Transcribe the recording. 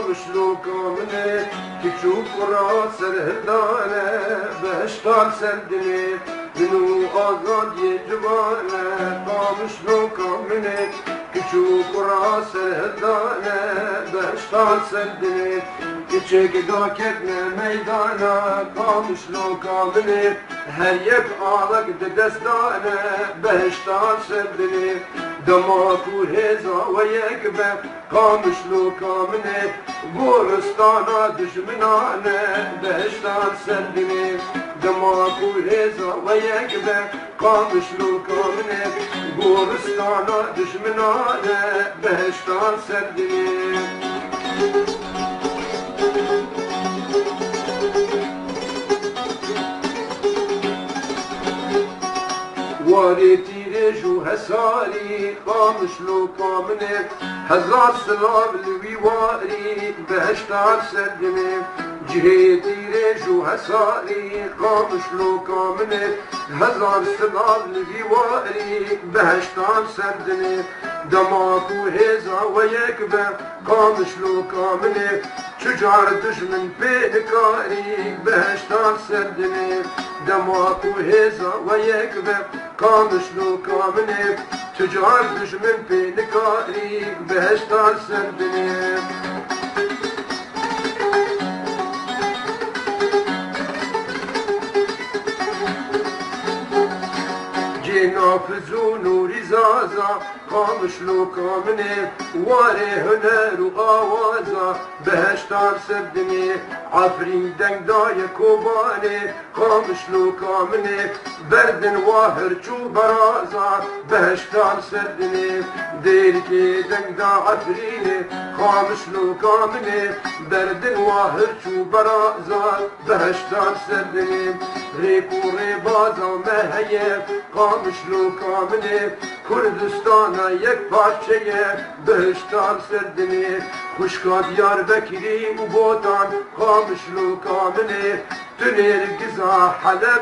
قامشلو كامنه كتشوف راس الهدانه بهشتال سندني منو آزاد يجبانه قامشلو كامنه كتشوف راس الهدانه بهشتال سندني كتشك داكتنا ميدانه قامشلو كامنه هر يك آلك دستانه بهشتال سندني دماغو هزا و یک به قامشلو کامنه گورستانا دشمنانه بهشتان سندنه دماغو هزا و یک به قامشلو کامنه گورستانا دشمنانه بهشتان سندنه واريتي ريجو هساري قامشلو كامنه هزار سلام الويواري بهشتار سدنه جهيتي ريجو هساري قامشلو كامنه هزار سلام الويواري بهشتار سدنه دماغو هزا ويكبه قامشلو كامنه تجار دشمن بينكاري بهشتار سدنه دماغو هزا ويكبه قامشلو كامنه تجار دشمن بينكاري بهشتار سدنه نافذو نوري زازا قامشلو كامنه واري هنر وآوازا بهشتار سردني عفرين دنگ داي كوباني قامشلو كامنه بردن واهر چو برازا بهشتار سردني ديركي دنگ دا عفريني قامشلو كامنه بردن واهر چو برازا بهشتار سردني ريكو ريبازا مهيب قامشلو كامنه كردستانا يك parçeye بهشتار سردني خوشكا ديار بكري وبوطان قامشلو كامنه تنير قزا حلب